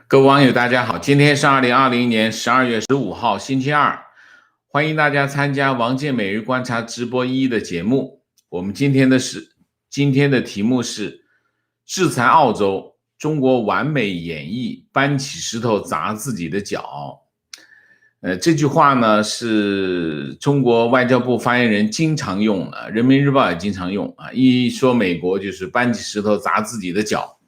各位网友，大家好，今天是2020年12月15号，星期二，欢迎大家参加王健每日观察直播1的节目。我们今天的题目是制裁澳洲，中国完美演绎搬起石头砸自己的脚。这句话呢是中国外交部发言人经常用，人民日报也经常用啊，一说美国就是搬起石头砸自己的脚。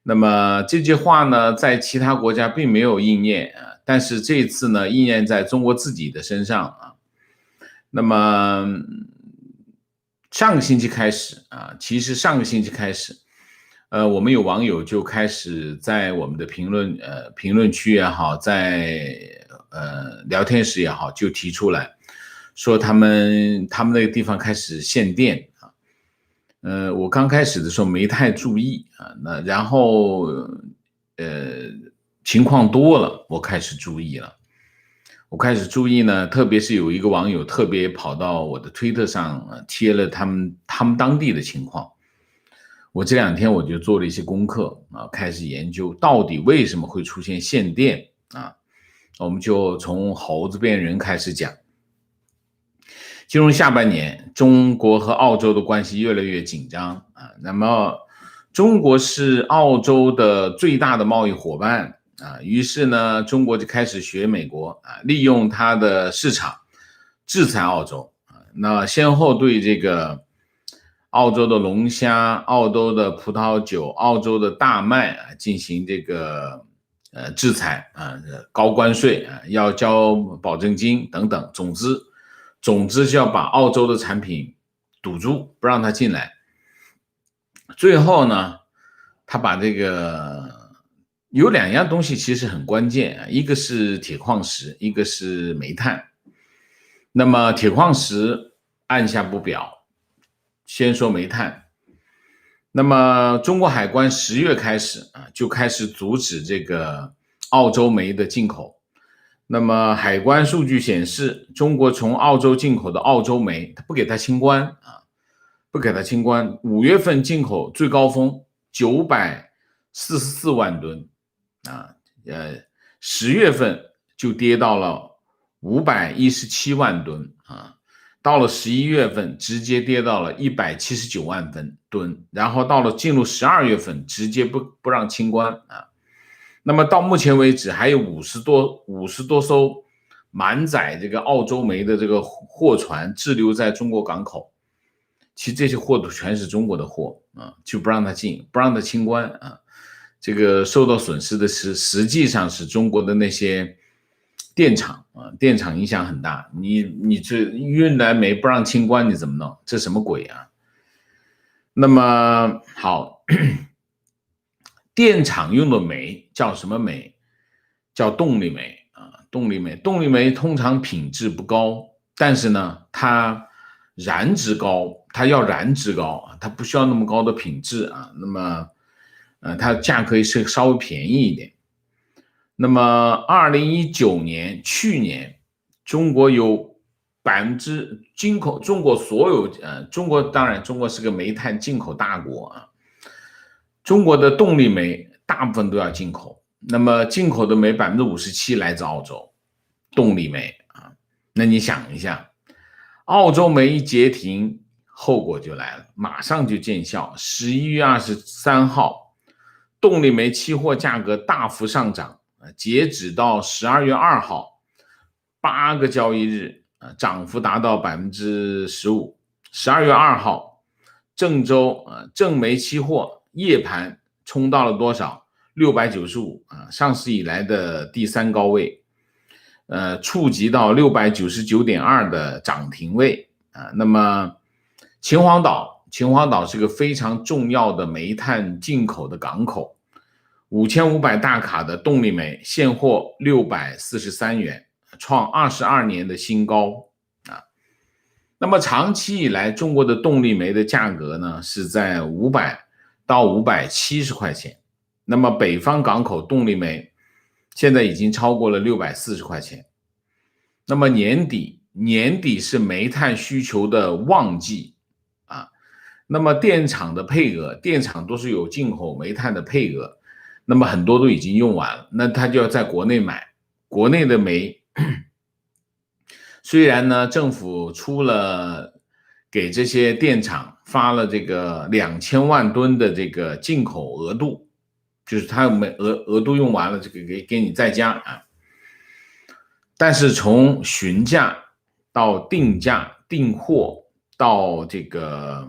那么这句话呢，在其他国家并没有应验啊，但是这次呢，应验在中国自己的身上啊。那么上个星期开始啊，其实上个星期开始，我们有网友就开始在我们的评论区也好，在聊天室也好，就提出来说他们那个地方开始限电。我刚开始的时候没太注意啊，然后情况多了，我开始注意了。我开始注意呢，特别是有一个网友特别跑到我的推特上贴了他们当地的情况。我这2天我就做了一些功课啊，开始研究到底为什么会出现限电啊。我们就从猴子变人开始讲。进入下半年，中国和澳洲的关系越来越紧张啊。那么，中国是澳洲的最大的贸易伙伴啊，于是呢，中国就开始学美国啊，利用它的市场制裁澳洲啊。那先后对这个澳洲的龙虾、澳洲的葡萄酒、澳洲的大麦啊进行这个制裁啊，高关税啊，要交保证金等等，总之就要把澳洲的产品堵住，不让它进来。最后呢，他把这个有2样东西其实很关键啊，一个是铁矿石，一个是煤炭。那么铁矿石按下不表，先说煤炭。那么中国海关10月开始啊，就开始阻止这个澳洲煤的进口。那么海关数据显示，中国从澳洲进口的澳洲煤，它不给它清关啊，不给它清关。5月份进口最高峰944万吨啊，10月份就跌到了517万吨啊，到了11月份直接跌到了179万吨，然后到了进入12月份直接不让清关啊。那么到目前为止，还有50多艘满载这个澳洲煤的这个货船滞留在中国港口。其实这些货都全是中国的货啊，就不让它进，不让它清关啊。这个受到损失的实际上是中国的那些电厂啊，电厂影响很大。你这运来煤不让清关，你怎么弄？这什么鬼啊？那么好。电厂用的煤叫什么煤？叫动力煤啊，动力煤通常品质不高，但是呢，它燃值高，它要燃值高啊，它不需要那么高的品质啊。那么，它价格是稍微便宜一点。那么，2019年去年，中国有进口，中国所有当然中国是个煤炭进口大国啊。中国的动力煤大部分都要进口，那么进口的煤57%来自澳洲，动力煤啊。那你想一下，澳洲煤一截停，后果就来了，马上就见效。11月23号，动力煤期货价格大幅上涨，截止到12月2号，8个交易日涨幅达到15%。12月2号，郑州正煤期货夜盘冲到了多少？695啊，上市以来的第3高位，触及到699.2的涨停位啊。那么秦皇岛是个非常重要的煤炭进口的港口，5500大卡的动力煤现货643元，创22年的新高啊。那么长期以来，中国的动力煤的价格呢是在500到570块钱，那么北方港口动力煤现在已经超过了640块钱。那么年底是煤炭需求的旺季啊，那么电厂的配额，电厂都是有进口煤炭的配额，那么很多都已经用完了，那他就要在国内买。国内的煤虽然呢政府出了给这些电厂发了这个2000万吨的这个进口额度，就是它额度用完了，这个给你再加啊。但是从询价到定价、订货到这个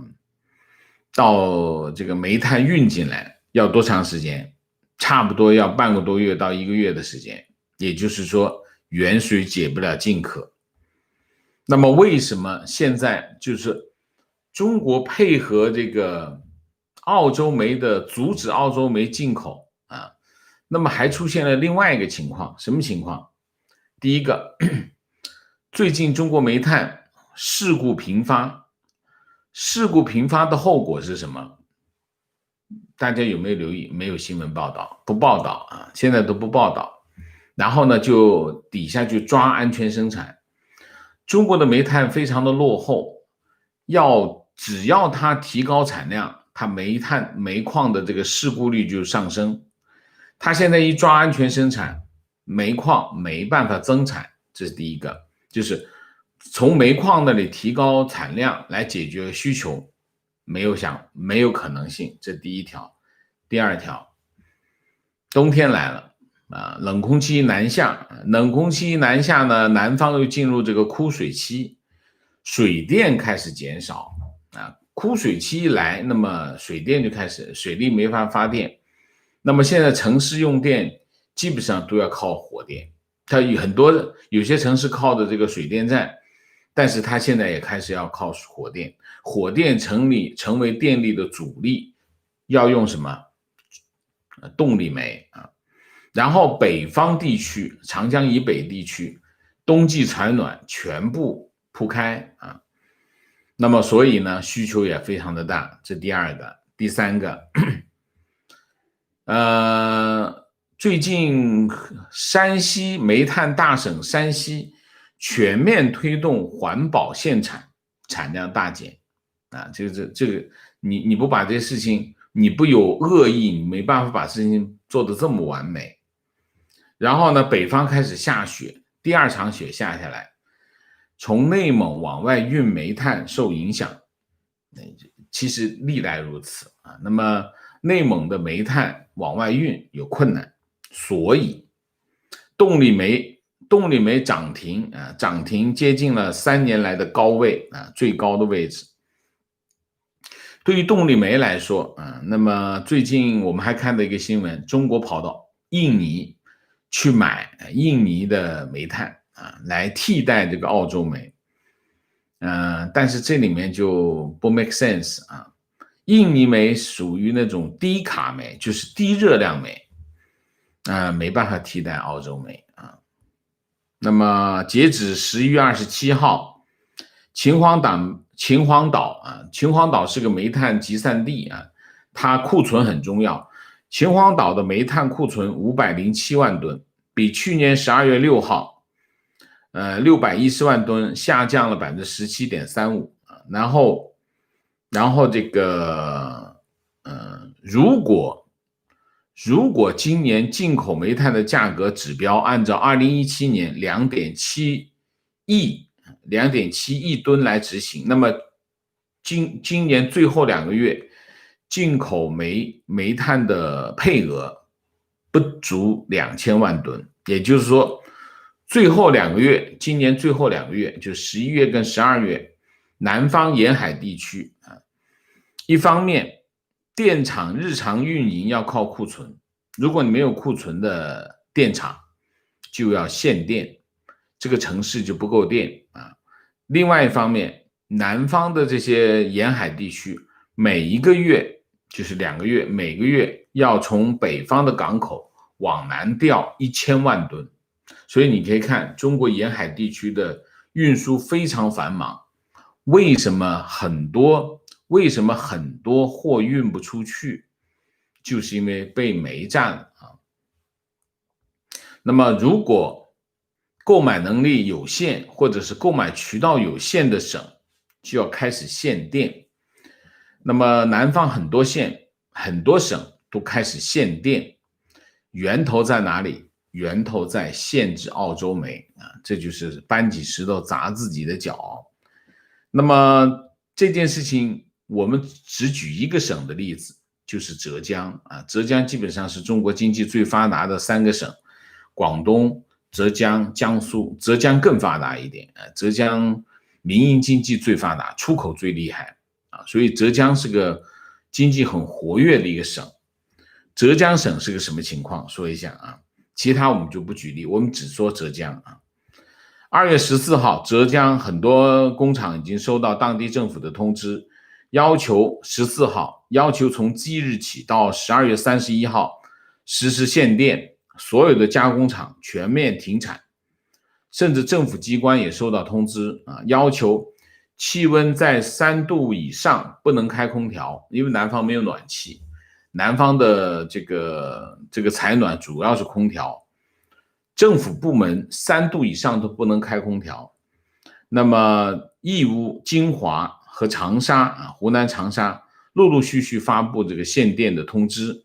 煤炭运进来要多长时间？差不多要半个多月到1个月的时间。也就是说，远水解不了近渴。那么为什么现在就是中国配合这个澳洲煤的阻止澳洲煤进口啊？那么还出现了另外一个情况，什么情况？第一个，最近中国煤炭事故频发，事故频发的后果是什么？大家有没有留意？没有新闻报道，不报道啊，现在都不报道。然后呢，就底下就抓安全生产。中国的煤炭非常的落后，只要它提高产量，它煤矿的这个事故率就上升。它现在一抓安全生产，煤矿没办法增产，这是第一个，就是从煤矿那里提高产量来解决需求，没有可能性，这第一条。第二条，冬天来了啊，冷空气南下呢，南方又进入这个枯水期，水电开始减少啊。枯水期一来，那么水电就开始，水利没法发电。那么现在城市用电基本上都要靠火电，它有些城市靠的这个水电站，但是它现在也开始要靠火电。火电成为电力的主力，要用什么？动力煤啊。然后北方地区，长江以北地区，冬季采暖全部铺开啊。那么所以呢，需求也非常的大，这第二个。第三个，最近山西煤炭大省山西全面推动环保限产，产量大减啊。这个你不把这些事情，你不有恶意，你没办法把事情做得这么完美。然后呢，北方开始下雪，第二场雪下下来，从内蒙往外运煤炭受影响，其实历来如此啊。那么内蒙的煤炭往外运有困难，所以动力煤涨停接近了3年来的高位啊，最高的位置。对于动力煤来说啊，那么最近我们还看到一个新闻，中国跑到印尼去买印尼的煤炭啊，来替代这个澳洲煤。但是这里面就不 make sense 啊。印尼煤属于那种低卡煤，就是低热量煤，没办法替代澳洲煤啊。那么截止11月27号，秦皇岛是个煤炭集散地啊，它库存很重要。秦皇岛的煤炭库存507万吨，比去年12月6号610万吨下降了 17.35%。然后这个如果今年进口煤炭的价格指标按照2017年2.7亿吨来执行，那么今年最后2个月进口煤炭的配额不足2000万吨，也就是说今年最后2个月，就11月跟12月，南方沿海地区一方面电厂日常运营要靠库存，如果你没有库存的电厂就要限电，这个城市就不够电啊。另外一方面，南方的这些沿海地区每1个月就是2个月，每个月要从北方的港口往南调1000万吨，所以你可以看中国沿海地区的运输非常繁忙。为什么很多货运不出去，就是因为被煤占了啊。那么如果购买能力有限，或者是购买渠道有限的省，就要开始限电。那么南方很多省都开始限电，源头在哪里？源头在限制澳洲煤啊，这就是搬起石头砸自己的脚。那么这件事情，我们只举一个省的例子，就是浙江啊。浙江基本上是中国经济最发达的3个省，广东、浙江、江苏，浙江更发达一点啊。浙江民营经济最发达，出口最厉害啊，所以浙江是个经济很活跃的一个省。浙江省是个什么情况？说一下啊，其他我们就不举例，我们只说浙江啊。2月14号，浙江很多工厂已经收到当地政府的通知，要求14号要求从即日起到12月31号实施限电，所有的加工厂全面停产，甚至政府机关也收到通知啊，要求气温在3度以上不能开空调，因为南方没有暖气，南方的这个采暖主要是空调。政府部门3度以上都不能开空调。那么义乌、金华和长沙啊，湖南长沙陆陆续续发布这个限电的通知。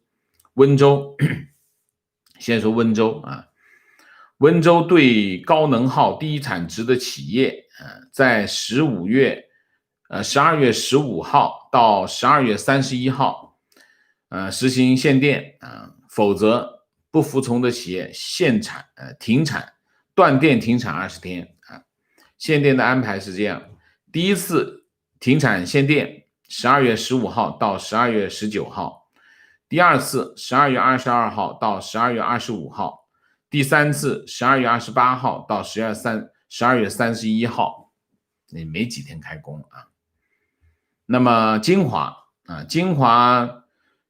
温州，先说温州啊，温州对高能耗低产值的企业，在12月15号到12月31号，实行限电啊，否则不服从的企业停产，断电停产20天啊。限电的安排是这样：第一次停产限电12月15号到12月19号，第二次12月22号到12月25号，第三次12月28号到12月31号，那没几天开工啊。那么金华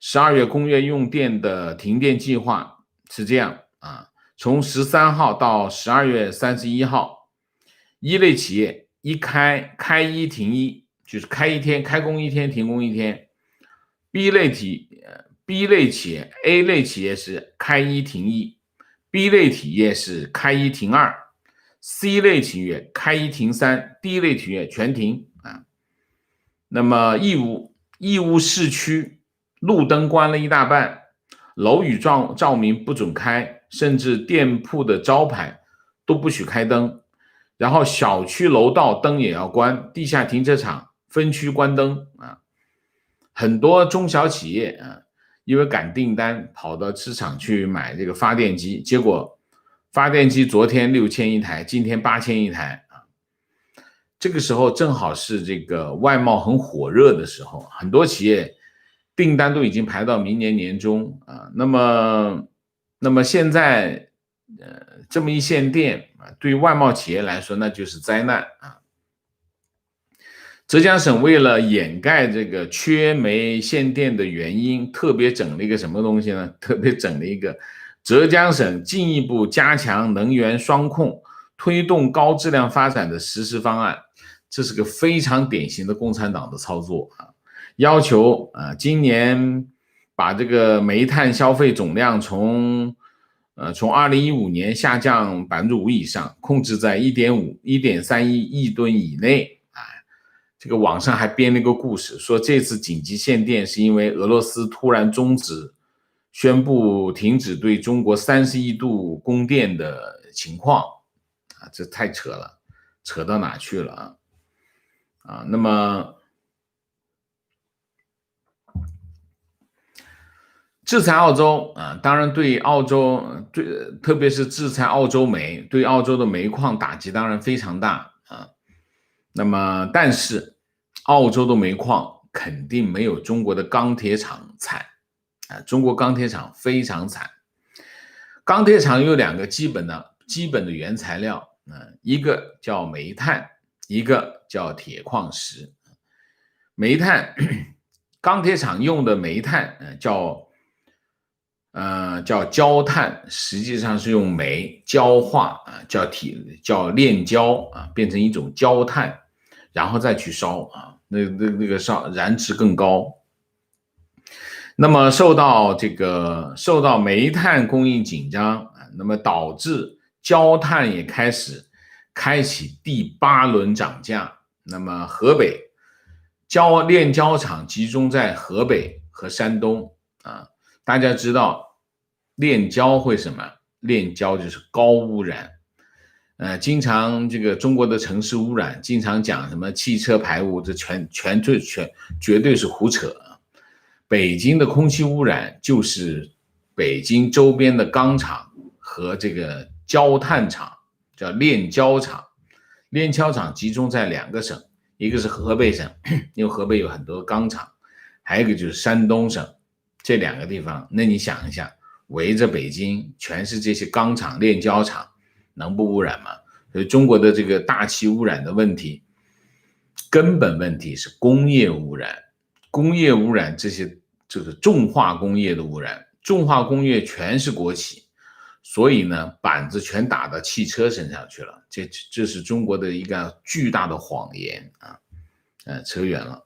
12月工业用电的停电计划是这样啊，从13号到12月31号，一类企业开一停一，就是开一天开工一天停工一天。B 类企业 A 类企业是开一停一， B 类企业是开一停二， C 类企业开一停三， D 类企业全停啊。那么义乌市区路灯关了一大半，楼宇照明不准开，甚至店铺的招牌都不许开灯，然后小区楼道灯也要关，地下停车场分区关灯啊。很多中小企业啊，因为赶订单跑到市场去买这个发电机，结果发电机昨天6000一台，今天8000一台啊。这个时候正好是这个外贸很火热的时候，很多企业订单都已经排到明年年中啊。那么现在这么一限电啊，对于外贸企业来说那就是灾难啊。浙江省为了掩盖这个缺煤限电的原因，特别整了一个什么东西呢？特别整了一个浙江省进一步加强能源双控，推动高质量发展的实施方案。这是个非常典型的共产党的操作啊！要求今年把这个煤炭消费总量从2015年下降5%以上，控制在1.31亿吨以内。这个网上还编了一个故事，说这次紧急限电是因为俄罗斯突然宣布停止对中国30亿度供电的情况啊，这太扯了，扯到哪去了啊？那么制裁澳洲啊，当然对澳洲特别是制裁澳洲煤，对澳洲的煤矿打击当然非常大啊。那么但是澳洲的煤矿肯定没有中国的钢铁厂惨啊，中国钢铁厂非常惨。钢铁厂有2个基本的原材料，一个叫煤炭，一个叫铁矿石。煤炭，钢铁厂用的煤炭叫焦炭，实际上是用煤焦化啊，叫炼焦啊，变成一种焦炭，然后再去烧啊，那个燃值更高。那么受到煤炭供应紧张，那么导致焦炭也开启第8轮涨价。那么河北炼焦厂集中在河北和山东啊。大家知道炼焦会什么？炼焦就是高污染。经常这个中国的城市污染，经常讲什么汽车排污，这绝对是胡扯。北京的空气污染就是北京周边的钢厂和这个焦炭厂，叫炼焦厂。炼焦厂集中在2个省，一个是河北省，因为河北有很多钢厂，还有一个就是山东省。这2个地方，那你想一下，围着北京全是这些钢厂、炼焦厂，能不污染吗？所以中国的这个大气污染的问题，根本问题是工业污染。工业污染这些就是重化工业的污染，重化工业全是国企，所以呢，板子全打到汽车身上去了。这是中国的一个巨大的谎言啊！扯远了。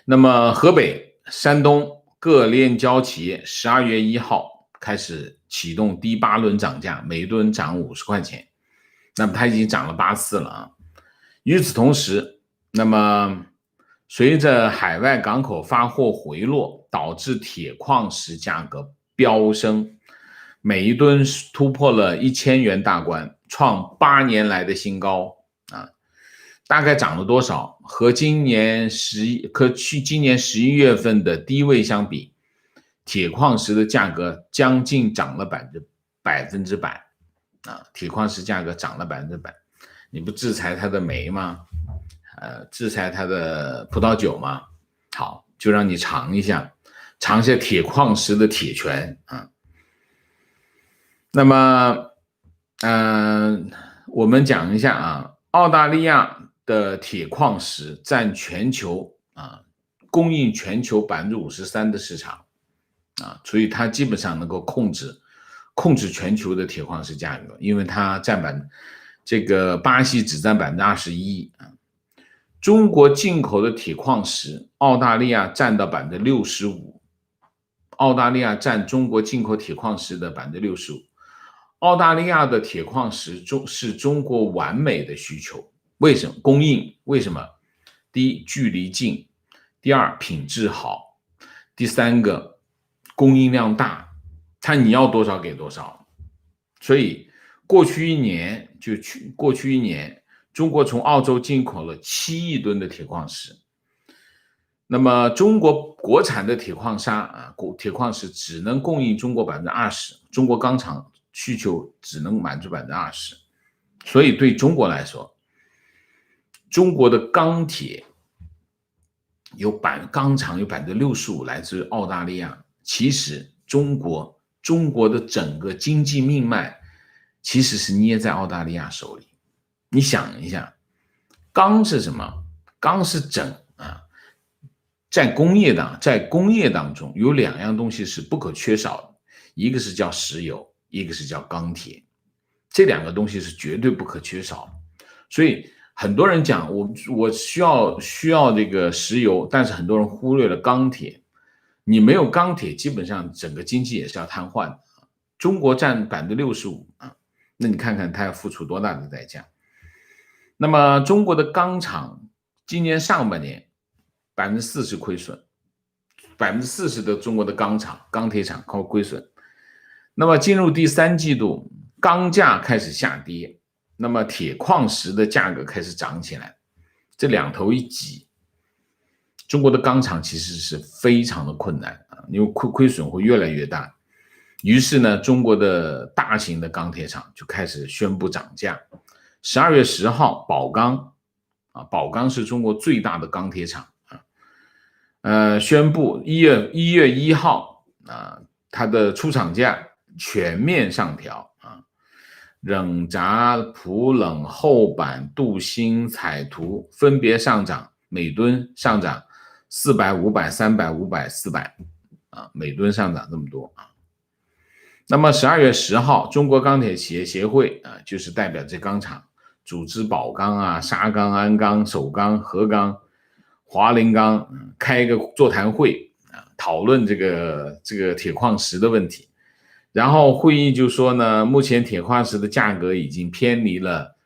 那么河北、山东各炼焦企业12月1号开始启动第8轮涨价，每吨涨50块钱。那么它已经涨了8次了啊！与此同时，那么随着海外港口发货回落，导致铁矿石价格飙升，每一吨突破了1000元大关，创8年来的新高啊！大概涨了多少？和今年11月份的低位相比，铁矿石的价格将近涨了100%啊！铁矿石价格涨了100%，你不制裁它的煤吗？制裁它的葡萄酒吗？好，就让你尝一下铁矿石的铁拳啊！那么，我们讲一下啊，澳大利亚的铁矿石占全球供应全球53%的市场啊，所以它基本上能够控制全球的铁矿石价格，因为它这个巴西只占21%啊。中国进口的铁矿石，澳大利亚占到65%，澳大利亚占中国进口铁矿石的65%。澳大利亚的铁矿石是中国完美的需求，为什么？供应为什么？第一，距离近；第二，品质好；第三个，供应量大，你要多少给多少。所以过去一年，中国从澳洲进口了7亿吨的铁矿石。那么中国国产的铁矿石只能供应中国20%，中国钢厂需求只能满足20%，所以对中国来说，中国的钢铁钢厂有65%来自于澳大利亚。其实中国的整个经济命脉其实是捏在澳大利亚手里。你想一下，钢是什么？钢是在工业当中有2样东西是不可缺少的，一个是叫石油，一个是叫钢铁，这2个东西是绝对不可缺少的。所以很多人讲我需要这个石油，但是很多人忽略了钢铁。你没有钢铁，基本上整个经济也是要瘫痪的。中国占65%啊，那你看看它要付出多大的代价。那么中国的钢厂今年上半年40%亏损，40%的中国的钢铁厂靠亏损。那么进入第3季度，钢价开始下跌，那么铁矿石的价格开始涨起来，这2头一挤，中国的钢厂其实是非常的困难啊，因为亏损会越来越大。于是呢，中国的大型的钢铁厂就开始宣布涨价。12月10号，宝钢是中国最大的钢铁厂宣布1月1号它的出厂价全面上调冷轧、普冷、厚板、镀锌、彩涂分别上涨，每吨上涨400、500、300、500、400每吨上涨这么多那么12月10号，中国钢铁企业协会就是代表这钢厂，组织宝钢沙钢、鞍钢、首钢、合钢、华菱钢开一个座谈会讨论这个铁矿石的问题。然后会议就说呢，目前铁矿石的价格已经偏离了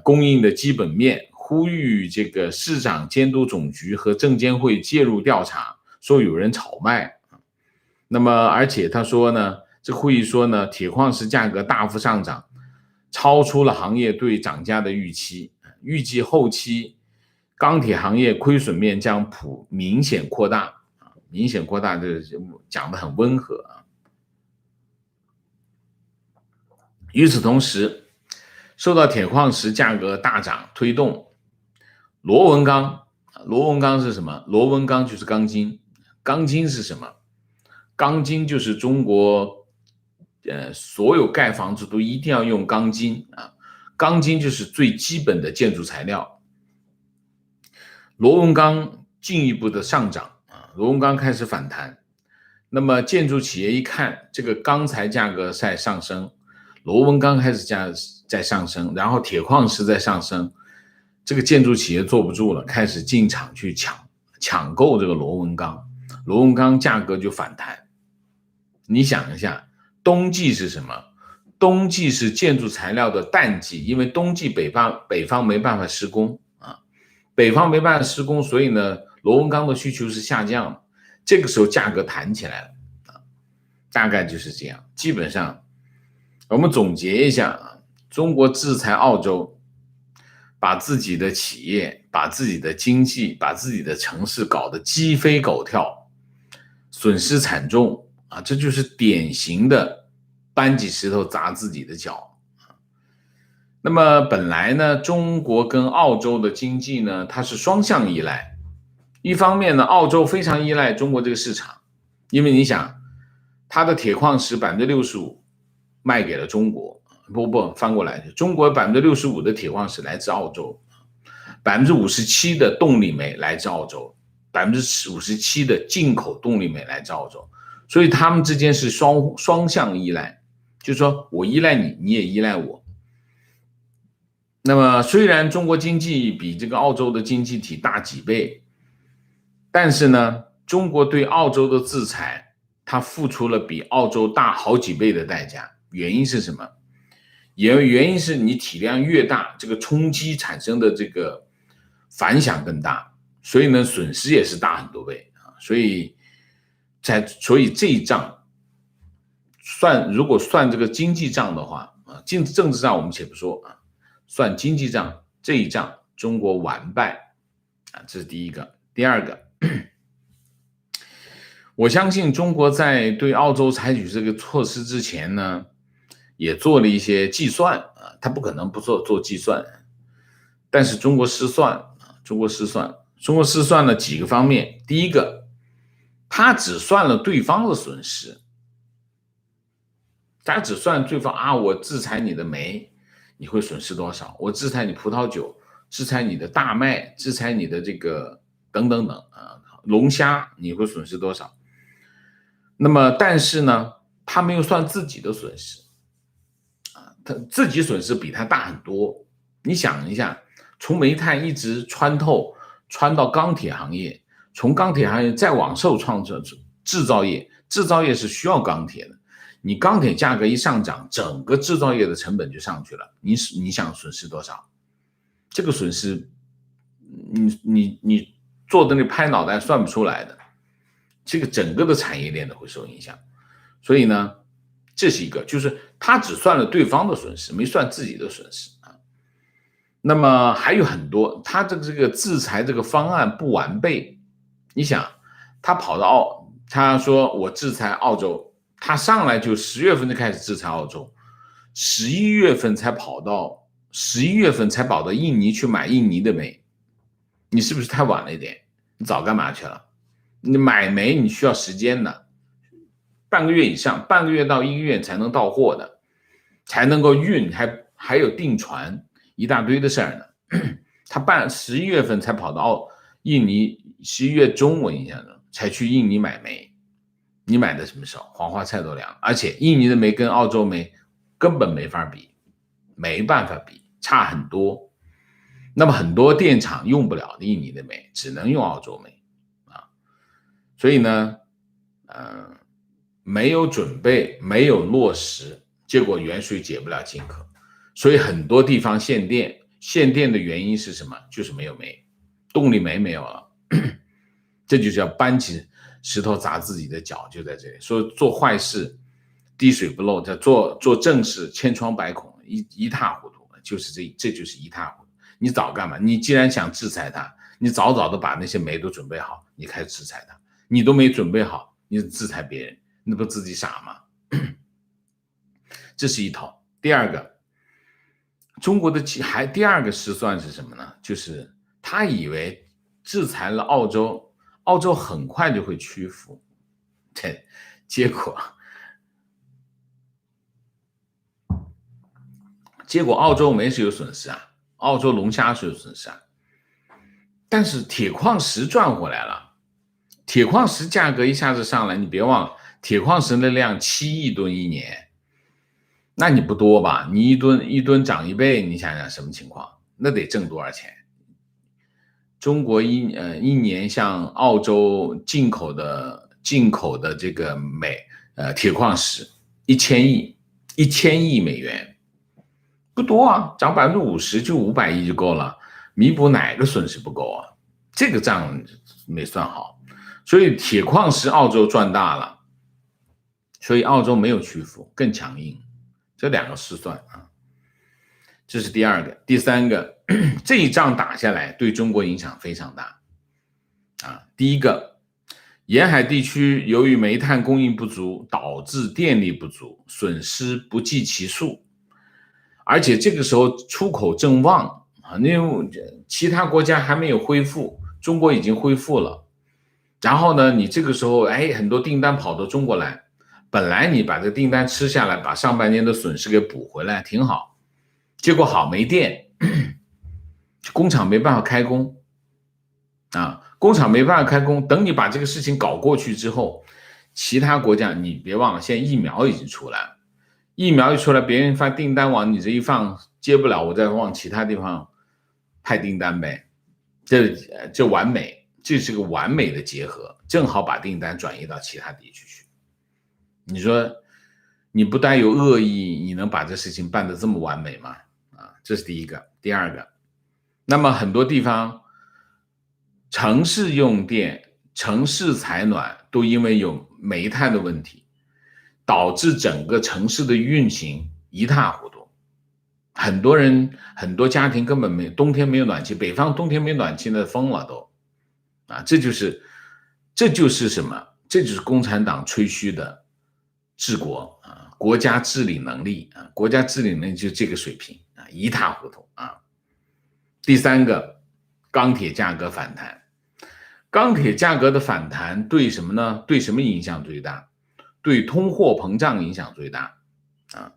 供应的基本面，呼吁这个市场监督总局和证监会介入调查，说有人炒卖。那么而且他说呢，这会议说呢，铁矿石价格大幅上涨，超出了行业对涨价的预期，预计后期钢铁行业亏损面将明显扩大，明显扩大，这讲得很温和啊。与此同时，受到铁矿石价格大涨推动，螺纹钢是什么？螺纹钢就是钢筋，钢筋是什么？钢筋就是中国所有盖房子都一定要用钢筋啊，钢筋就是最基本的建筑材料。螺纹钢进一步的上涨啊，螺纹钢开始反弹。那么建筑企业一看这个钢材价格在上升，螺纹钢开始在上升，然后铁矿石在上升，这个建筑企业坐不住了，开始进场去抢购这个螺纹钢，螺纹钢价格就反弹。你想一下，冬季是什么？冬季是建筑材料的淡季，因为冬季北方没办法施工啊，北方没办法施工，所以呢，螺纹钢的需求是下降的，这个时候价格弹起来了啊，大概就是这样。基本上，我们总结一下啊，中国制裁澳洲，把自己的企业、把自己的经济、把自己的城市搞得鸡飞狗跳，损失惨重。啊，这就是典型的搬起石头砸自己的脚。那么本来呢，中国跟澳洲的经济呢，它是双向依赖。一方面呢，澳洲非常依赖中国这个市场，因为你想，它的铁矿石65%卖给了中国，翻过来，中国65%的铁矿石来自澳洲，57%的动力煤来自澳洲，57%的进口动力煤来自澳洲。所以他们之间是双向依赖，就是说我依赖你，你也依赖我。那么虽然中国经济比这个澳洲的经济体大几倍，但是呢，中国对澳洲的制裁，它付出了比澳洲大好几倍的代价。原因是什么？原因是你体量越大，这个冲击产生的这个反响更大，所以呢，损失也是大很多倍啊。所以这一仗如果算这个经济账的话啊，政治账我们且不说啊，算经济账，这一仗中国完败啊，这是第一个。第二个，我相信中国在对澳洲采取这个措施之前呢，也做了一些计算啊，他不可能不做计算，但是中国失算了几个方面。第一个，他只算了对方的损失，他只算对方啊，我制裁你的煤，你会损失多少？我制裁你葡萄酒，制裁你的大麦，制裁你的这个等等等啊，龙虾，你会损失多少？那么，但是呢，他没有算自己的损失啊，他自己损失比他大很多。你想一下，从煤炭一直穿到钢铁行业。从钢铁行业再往受创制造业，制造业是需要钢铁的。你钢铁价格一上涨，整个制造业的成本就上去了。你想损失多少？这个损失，你坐在那拍脑袋算不出来的。这个整个的产业链都会受影响。所以呢，这是一个，就是他只算了对方的损失，没算自己的损失啊。那么还有很多，他这个制裁这个方案不完备。你想，他说我制裁澳洲，他上来就10月份就开始制裁澳洲，11月份才跑到印尼去买印尼的煤，你是不是太晚了一点？你早干嘛去了？你买煤你需要时间的，半个月以上，半个月到1个月才能到货的，才能够运，还有订船，一大堆的事儿呢。他11月份才跑到印尼，11月中我印象中才去印尼买煤，你买的什么时候？黄花菜都凉，而且印尼的煤跟澳洲煤根本没法比，没办法比，差很多。那么很多电厂用不了印尼的煤，只能用澳洲煤啊。所以呢，没有准备，没有落实，结果远水解不了近渴。所以很多地方限电的原因是什么？就是没有煤，动力煤没有了。这就是要搬起石头砸自己的脚，就在这里。说做坏事滴水不漏，做正事千疮百孔，一塌糊涂，就是这就是一塌糊涂。你早干嘛？你既然想制裁他，你早早的把那些煤都准备好，你开始制裁他。你都没准备好，你制裁别人，那不自己傻吗？这是一套。第二个，中国的第二个失算是什么呢？就是他以为制裁了澳洲，澳洲很快就会屈服，对，结果澳洲煤是有损失啊，澳洲龙虾是有损失啊，但是铁矿石赚回来了。铁矿石价格一下子上来，你别忘了，铁矿石的量7亿吨一年，那你不多吧？你一吨涨1倍，你想想什么情况？那得挣多少钱？中国一年向澳洲进口的这个铁矿石1000亿美元，不多啊，涨50%就500亿就够了，弥补哪个损失不够啊？这个账没算好。所以铁矿石澳洲赚大了，所以澳洲没有屈服，更强硬，这两个失算啊。这是第二个。第三个，这一仗打下来对中国影响非常大啊。第一个，沿海地区由于煤炭供应不足，导致电力不足，损失不计其数，而且这个时候出口正旺啊，因为其他国家还没有恢复，中国已经恢复了。然后呢，你这个时候很多订单跑到中国来，本来你把这个订单吃下来，把上半年的损失给补回来挺好，结果好没电，工厂没办法开工啊，工厂没办法开工，等你把这个事情搞过去之后，其他国家你别忘了，现在疫苗已经出来了，疫苗一出来，别人发订单往你这一放，接不了，我再往其他地方派订单呗，这完美。这是个完美的结合，正好把订单转移到其他地区去。你说你不带有恶意，你能把这事情办得这么完美吗？啊，这是第一个。第二个，那么很多地方城市用电、城市采暖都因为有煤炭的问题，导致整个城市的运行一塌糊涂。很多家庭根本冬天没有暖气，北方冬天没暖气那疯了都。啊，这就是什么？这就是共产党吹嘘的治国啊，国家治理能力啊，国家治理能力就这个水平啊，一塌糊涂啊。第三个，钢铁价格反弹，钢铁价格的反弹对什么呢？对什么影响最大？对通货膨胀影响最大啊。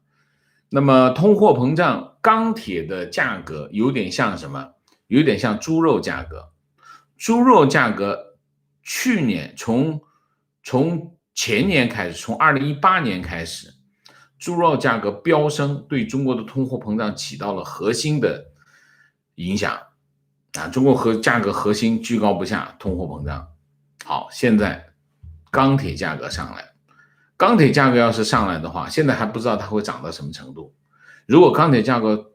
那么通货膨胀，钢铁的价格有点像什么？有点像猪肉价格。猪肉价格去年从前年开始，从2018年开始，猪肉价格飙升，对中国的通货膨胀起到了核心的影响啊！中国价格核心居高不下，通货膨胀。好，现在钢铁价格上来，钢铁价格要是上来的话，现在还不知道它会涨到什么程度。如果钢铁价格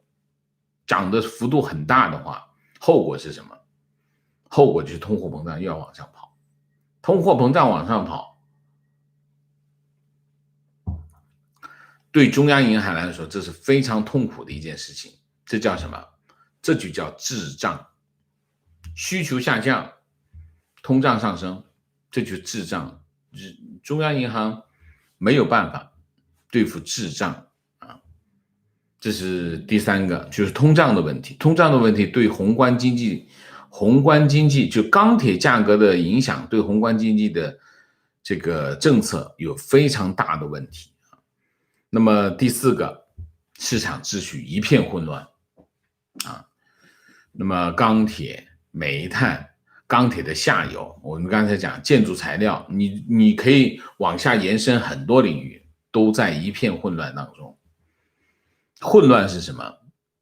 涨的幅度很大的话，后果是什么？后果就是通货膨胀又要往上跑，通货膨胀往上跑，对中央银行来说这是非常痛苦的一件事情。这叫什么？这就叫滞胀，需求下降，通胀上升，这就是滞胀。中央银行没有办法对付滞胀啊，这是第三个，就是通胀的问题。通胀的问题对宏观经济就钢铁价格的影响，对宏观经济的这个政策有非常大的问题。那么第四个，市场秩序一片混乱啊。那么钢铁、煤炭、钢铁的下游，我们刚才讲建筑材料，你可以往下延伸很多领域，都在一片混乱当中。混乱是什么？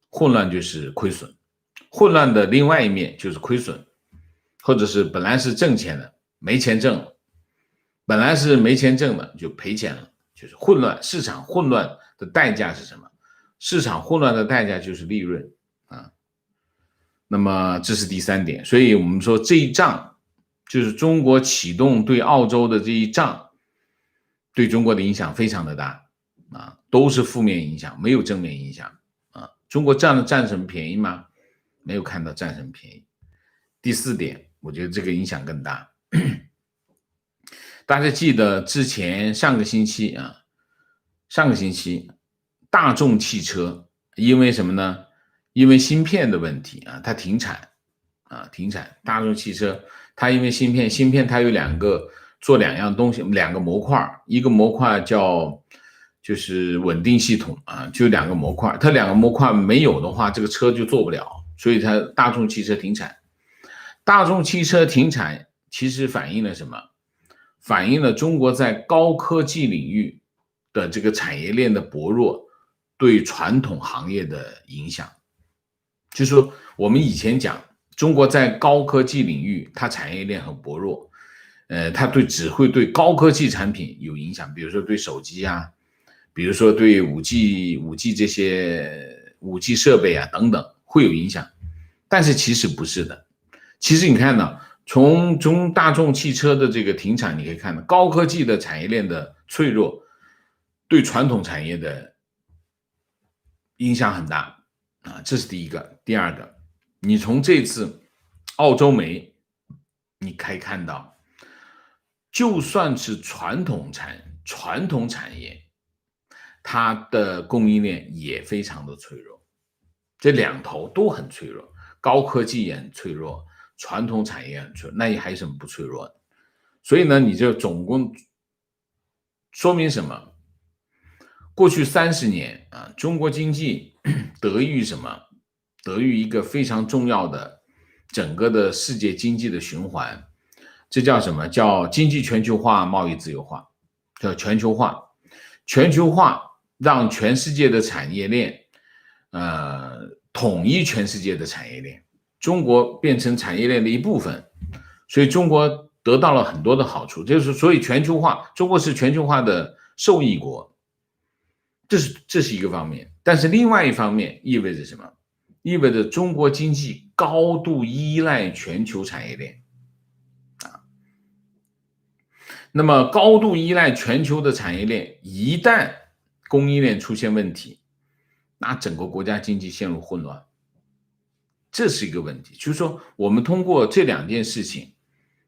混乱就是亏损。混乱的另外一面就是亏损，或者是本来是挣钱的没钱挣了，本来是没钱挣的就赔钱了，就是混乱。市场混乱的代价是什么？市场混乱的代价就是利润啊。那么这是第三点，所以我们说这一仗就是中国启动对澳洲的这一仗，对中国的影响非常的大啊，都是负面影响，没有正面影响啊。中国占什么便宜吗？没有看到占什么便宜。第四点，我觉得这个影响更大。大家记得之前上个星期大众汽车因为什么呢？因为芯片的问题啊，它停产。大众汽车它因为芯片它有做两样东西，两个模块，一个模块就是稳定系统啊，就两个模块，它两个模块没有的话，这个车就做不了，所以它大众汽车停产。大众汽车停产其实反映了什么？反映了中国在高科技领域的这个产业链的薄弱对传统行业的影响。就是说我们以前讲中国在高科技领域它产业链很薄弱，它只会对高科技产品有影响，比如说对手机啊，比如说对 5G 这些 5G 设备啊等等会有影响，但是其实不是的。其实你看呢，从大众汽车的这个停产，你可以看到高科技的产业链的脆弱对传统产业的影响很大啊，这是第一个。第二个，你从这次澳洲煤你可以看到，就算是传统产业，它的供应链也非常的脆弱，这两头都很脆弱，高科技也很脆弱，传统产业很脆弱，那你还有什么不脆弱的？所以呢，你就总共说明什么？过去30年啊，中国经济得益于什么？得益于一个非常重要的整个的世界经济的循环，这叫什么？叫经济全球化、贸易自由化，叫全球化。全球化让全世界的产业链，统一全世界的产业链，中国变成产业链的一部分，所以中国得到了很多的好处，就是所以全球化，中国是全球化的受益国，这是一个方面。但是另外一方面意味着什么？意味着中国经济高度依赖全球产业链啊。那么高度依赖全球的产业链，一旦供应链出现问题，那整个国家经济陷入混乱，这是一个问题。就是说，我们通过这两件事情，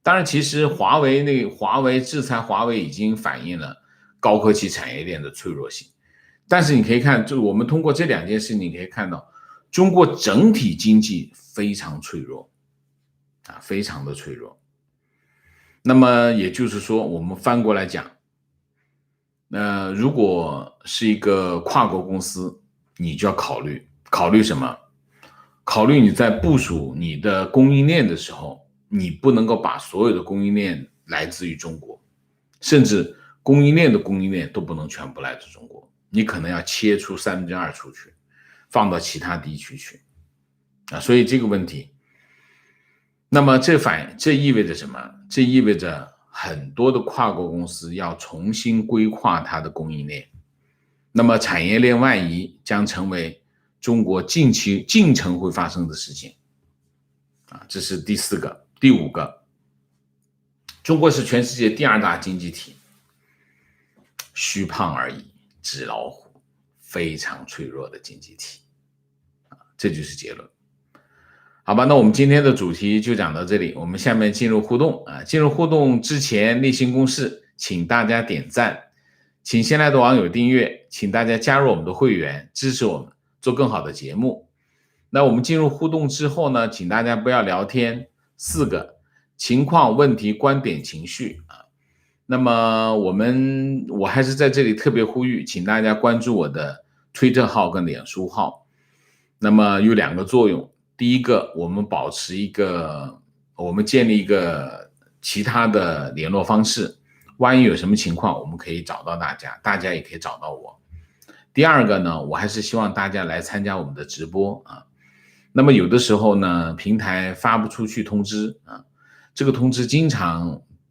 当然，其实华为制裁华为已经反映了高科技产业链的脆弱性。但是你可以看，就我们通过这两件事，你可以看到，中国整体经济非常脆弱，非常的脆弱。那么也就是说，我们翻过来讲，如果是一个跨国公司，你就要考虑什么？考虑你在部署你的供应链的时候，你不能够把所有的供应链来自于中国，甚至供应链的供应链都不能全部来自中国，你可能要切出2/3出去，放到其他地区去所以这个问题，那么这意味着什么？这意味着很多的跨国公司要重新规划它的供应链，那么产业链外移将成为中国近程会发生的事情这是第4个。第5个，中国是全世界第2大经济体，虚胖而已，纸老虎，非常脆弱的经济体这就是结论。好吧，那我们今天的主题就讲到这里，我们下面进入互动进入互动之前，例行公事，请大家点赞，请新来的网友订阅，请大家加入我们的会员，支持我们做更好的节目。那我们进入互动之后呢，请大家不要聊天，4个情况、问题、观点、情绪那么我还是在这里特别呼吁，请大家关注我的推特号跟脸书号。那么有2个作用，第一个，我们建立一个其他的联络方式，万一有什么情况，我们可以找到大家，大家也可以找到我。第二个呢，我还是希望大家来参加我们的直播那么有的时候呢，平台发不出去通知这个通知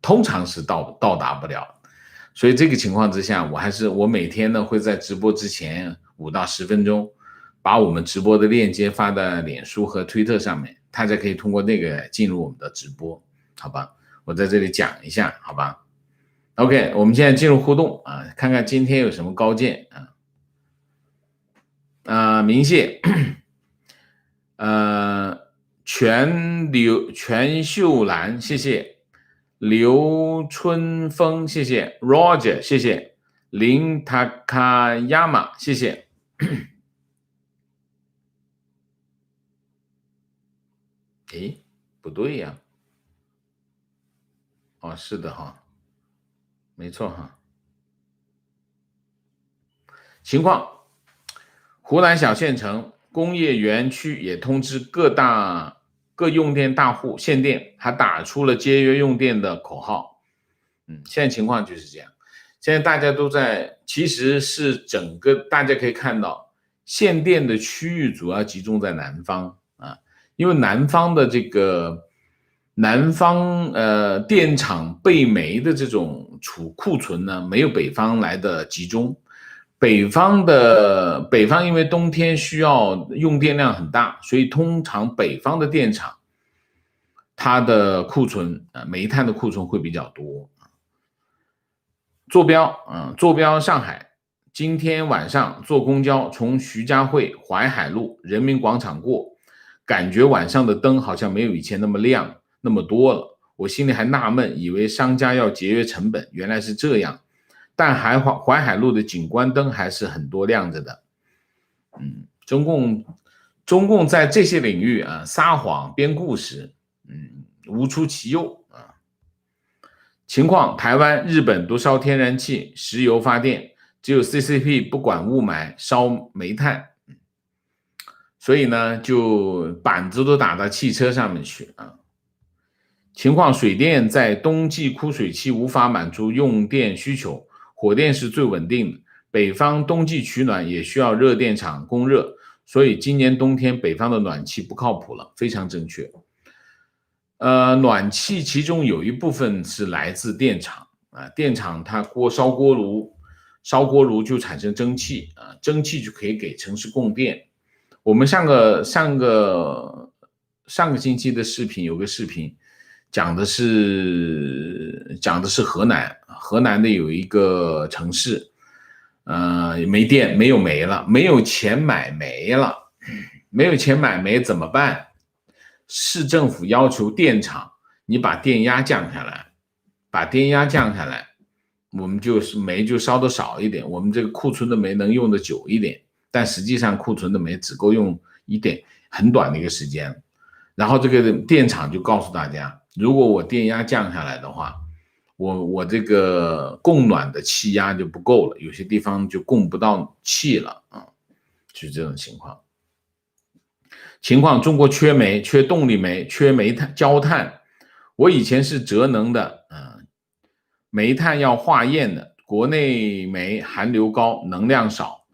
通常是到达不了，所以这个情况之下，我每天呢会在直播之前5到10分钟，把我们直播的链接发在脸书和推特上面，大家可以通过那个进入我们的直播，好吧？我在这里讲一下，好吧 ？OK， 我们现在进入互动啊，看看今天有什么高见明谢，全秀兰，谢谢。刘春风，谢谢 Roger， 谢谢林塔卡亚马，谢谢。诶，不对呀。哦，是的哈，没错哈。情况：湖南小县城工业园区也通知各用电大户限电，还打出了节约用电的口号。现在情况就是这样。现在大家都在，其实是整个大家可以看到，限电的区域主要集中在南方啊，因为南方电厂备煤的这种库存呢，没有北方来的集中。北方因为冬天需要用电量很大，所以通常北方的电厂它的库存煤炭的库存会比较多。坐标上海，今天晚上坐公交从徐家汇淮海路人民广场过，感觉晚上的灯好像没有以前那么亮那么多了，我心里还纳闷，以为商家要节约成本，原来是这样。但淮海路的景观灯还是很多亮着的。中共在这些领域撒谎编故事，无出其右啊。情况：台湾、日本都烧天然气、石油发电，只有 CCP 不管雾霾，烧煤炭，所以呢，就板子都打到汽车上面去啊。情况：水电在冬季枯水期无法满足用电需求，火电是最稳定的。北方冬季取暖也需要热电厂供热，所以今年冬天北方的暖气不靠谱了，非常正确。暖气其中有一部分是来自电厂电厂它烧锅炉就产生蒸汽蒸汽就可以给城市供电。我们上个星期的视频有个视频讲的是河南的有一个城市没电没有煤了，没有钱买煤了，没有钱买煤怎么办？市政府要求电厂你把电压降下来，我们就是煤就烧得少一点，我们这个库存的煤能用的久一点，但实际上库存的煤只够用很短的一个时间。然后这个电厂就告诉大家，如果我电压降下来的话，我这个供暖的气压就不够了，有些地方就供不到气了就是这种情况。中国缺煤、缺动力煤、缺焦炭。我以前是节能的煤炭要化验的，国内煤含硫高，能量少。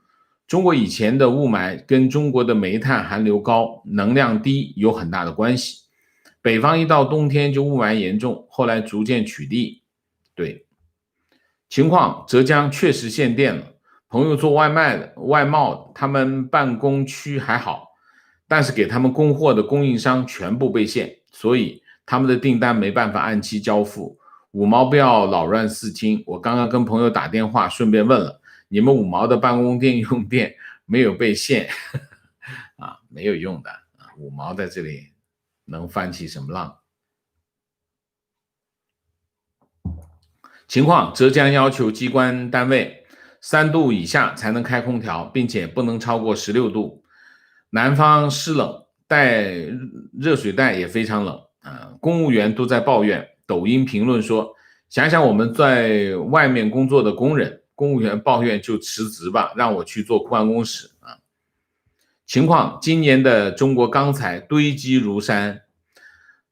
中国以前的雾霾跟中国的煤炭含硫高、能量低有很大的关系。北方一到冬天就雾霾严重，后来逐渐取缔。对，情况：浙江确实限电了。朋友做外贸，他们办公区还好，但是给他们供货的供应商全部被限，所以他们的订单没办法按期交付。五毛不要扰乱视听，我刚刚跟朋友打电话，顺便问了，你们五毛的办公店用电没有被限没有用的五毛在这里能翻起什么浪？情况：浙江要求机关单位3度以下才能开空调，并且不能超过16度。南方湿冷，带热水袋也非常冷公务员都在抱怨。抖音评论说，想想我们在外面工作的工人，公务员抱怨就辞职吧，让我去做办公室情况：今年的中国钢材堆积如山，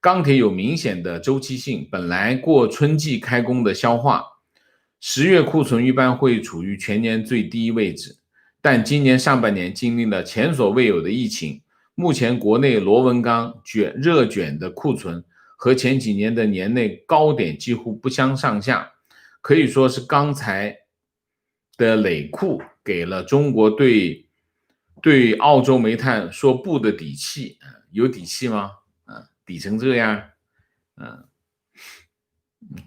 钢铁有明显的周期性，本来过春季开工的消化，10月库存一般会处于全年最低位置，但今年上半年经历了前所未有的疫情，目前国内螺纹钢热卷的库存和前几年的年内高点几乎不相上下，可以说是钢材的累库给了中国对澳洲煤炭说不的底气有底气吗？抵成这样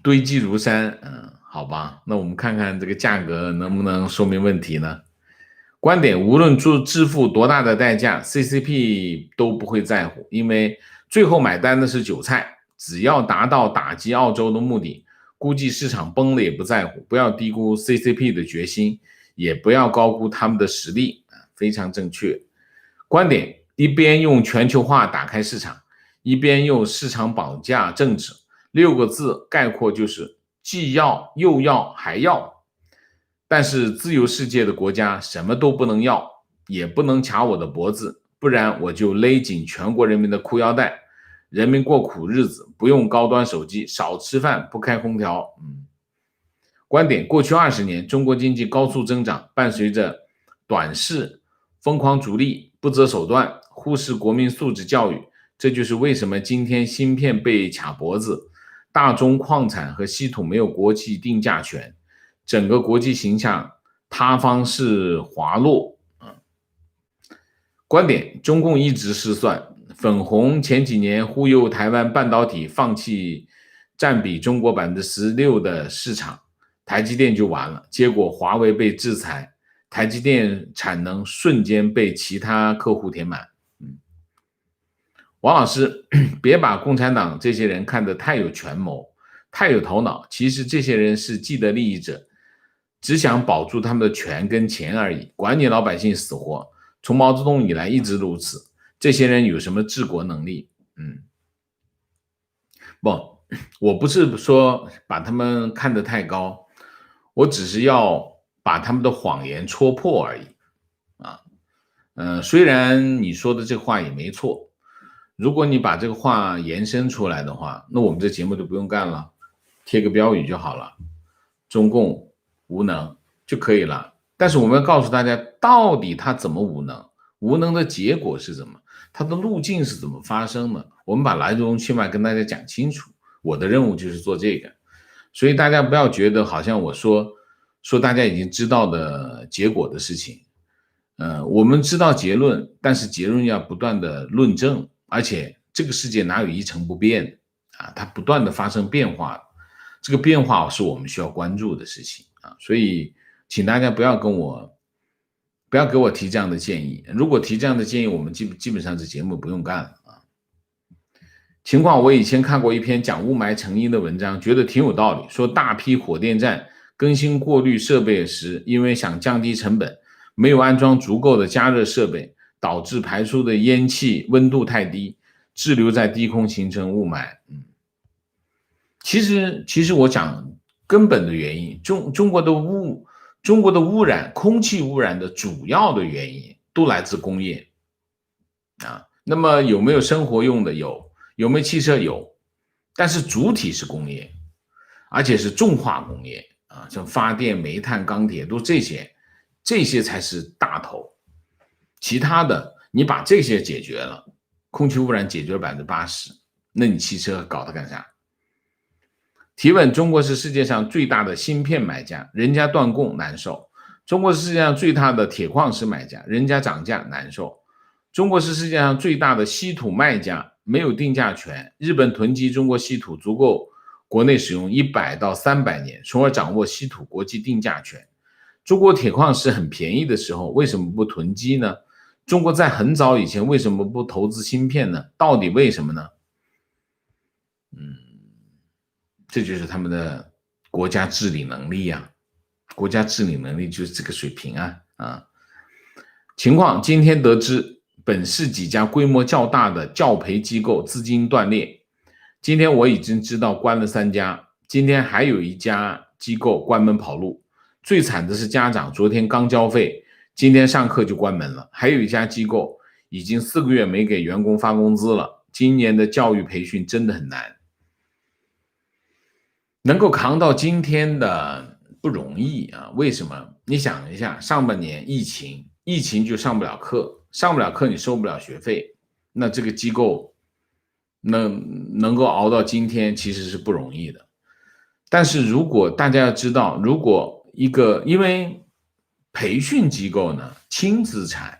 堆积如山，好吧，那我们看看这个价格能不能说明问题呢？观点，无论支付多大的代价 ，CCP 都不会在乎，因为最后买单的是韭菜，只要达到打击澳洲的目的，估计市场崩了也不在乎。不要低估 CCP 的决心，也不要高估他们的实力，非常正确。观点，一边用全球化打开市场，一边用市场绑架政治，6个字概括就是既要又要还要。但是自由世界的国家什么都不能要，也不能卡我的脖子，不然我就勒紧全国人民的裤腰带。人民过苦日子，不用高端手机，少吃饭，不开空调。观点，过去20年，中国经济高速增长，伴随着短视、疯狂逐利、不择手段，忽视国民素质教育。这就是为什么今天芯片被卡脖子，大宗矿产和稀土没有国际定价权，整个国际形象塌方式滑落。观点，中共一直失算，粉红前几年忽悠台湾半导体放弃占比中国16%的市场，台积电就完了，结果华为被制裁，台积电产能瞬间被其他客户填满。王老师，别把共产党这些人看得太有权谋，太有头脑，其实这些人是既得利益者，只想保住他们的权跟钱而已，管你老百姓死活。从毛泽东以来一直如此，这些人有什么治国能力？不，我不是说把他们看得太高，我只是要把他们的谎言戳破而已虽然你说的这话也没错，如果你把这个话延伸出来的话，那我们这节目就不用干了，贴个标语就好了，中共无能就可以了。但是我们要告诉大家，到底他怎么无能，无能的结果是什么，他的路径是怎么发生的，我们把来龙去脉跟大家讲清楚。我的任务就是做这个，所以大家不要觉得好像我说大家已经知道的结果的事情。我们知道结论，但是结论要不断的论证，而且这个世界哪有一成不变它不断的发生变化，这个变化是我们需要关注的事情所以请大家不要给我提这样的建议，如果提这样的建议，我们基本上这节目不用干了情况，我以前看过一篇讲雾霾成因的文章，觉得挺有道理，说大批火电站更新过滤设备时，因为想降低成本，没有安装足够的加热设备，导致排出的烟气温度太低，滞留在低空形成雾霾。其实我讲根本的原因，中国的污染，空气污染的主要的原因都来自工业那么有没有生活用的？有没有汽车？有，但是主体是工业，而且是重化工业像发电、煤炭、钢铁都这些才是大头。其他的你把这些解决了，空气污染解决了80%，那你汽车搞它干啥？提问：中国是世界上最大的芯片买家，人家断供难受；中国是世界上最大的铁矿石买家，人家涨价难受；中国是世界上最大的稀土卖家，没有定价权，日本囤积中国稀土足够国内使用100到300年，从而掌握稀土国际定价权。中国铁矿石很便宜的时候，为什么不囤积呢？中国在很早以前为什么不投资芯片呢？到底为什么呢？这就是他们的国家治理能力国家治理能力就是这个水平情况，今天得知本市几家规模较大的教培机构资金断裂，今天我已经知道关了3家，今天还有1家机构关门跑路，最惨的是家长昨天刚交费，今天上课就关门了，还有1家机构已经4个月没给员工发工资了，今年的教育培训真的很难，能够扛到今天的不容易为什么？你想一下，上半年疫情就上不了课，你收不了学费，那这个机构能够熬到今天其实是不容易的。但是如果大家要知道，如果因为培训机构呢，轻资产，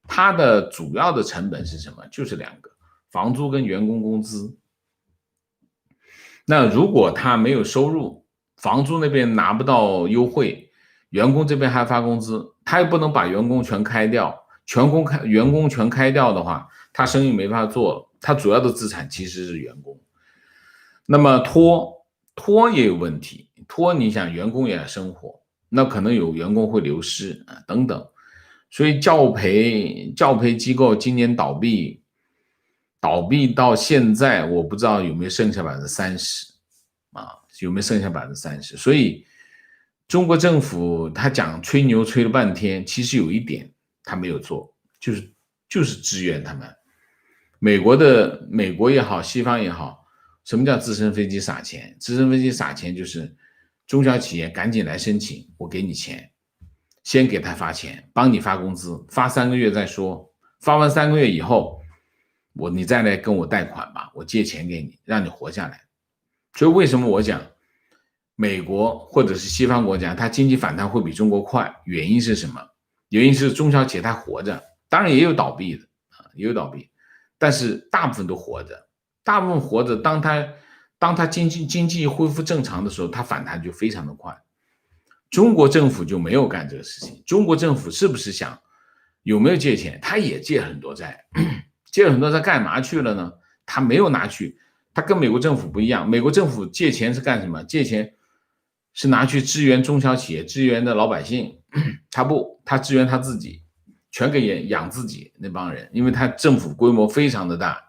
它的主要的成本是什么？就是2个，房租跟员工工资。那如果他没有收入，房租那边拿不到优惠，员工这边还发工资，他又不能把员工全开掉，员工全开掉的话，他生意没法做了，他主要的资产其实是员工。那么拖也有问题，拖你想员工也要生活，那可能有员工会流失啊等等，所以教培机构今年倒闭到现在，我不知道有没有剩下30%啊，有没有剩下30%？所以中国政府他讲吹牛吹了半天，其实有一点他没有做，就是支援他们。美国也好，西方也好，什么叫直升飞机撒钱？直升飞机撒钱就是中小企业赶紧来申请，我给你钱，先给他发钱，帮你发工资，发3个月再说，发完3个月以后，你再来跟我贷款吧，我借钱给你，让你活下来。所以为什么我讲美国或者是西方国家，它经济反弹会比中国快？原因是什么？原因是中小企业它活着，当然也有倒闭的啊，也有倒闭，但是大部分都活着，大部分活着。当它经济恢复正常的时候，它反弹就非常的快。中国政府就没有干这个事情。中国政府是不是想有没有借钱？他也借很多债，借了很多债干嘛去了呢？他没有拿去，他跟美国政府不一样。美国政府借钱是干什么？借钱是拿去支援中小企业，支援的老百姓。他不，他支援他自己，全给养自己那帮人，因为他政府规模非常的大，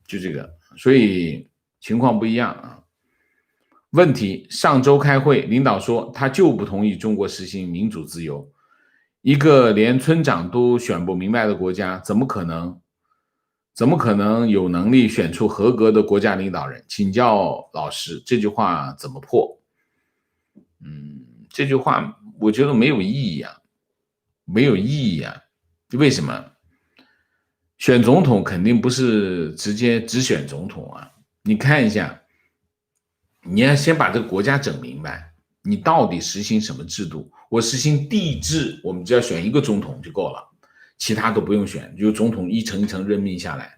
就这个，所以情况不一样啊。问题，上周开会，领导说他就不同意中国实行民主自由。一个连村长都选不明白的国家，怎么可能有能力选出合格的国家领导人？请教老师，这句话怎么破？这句话我觉得没有意义啊，没有意义啊。为什么？选总统肯定不是直接只选总统啊，你看一下。你要先把这个国家整明白，你到底实行什么制度？我实行帝制，我们只要选一个总统就够了，其他都不用选，就总统一层一层任命下来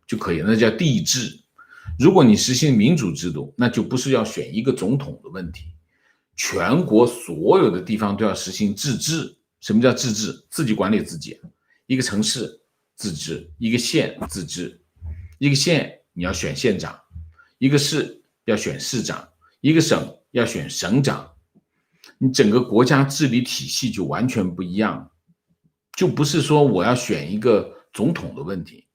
就可以了，那叫帝制。如果你实行民主制度，那就不是要选一个总统的问题，全国所有的地方都要实行自治。什么叫自治？自己管理自己，一个城市自治，一个县自治，一个县你要选县长，一个市要选市长，一个省要选省长，你整个国家治理体系就完全不一样，就不是说我要选一个总统的问题，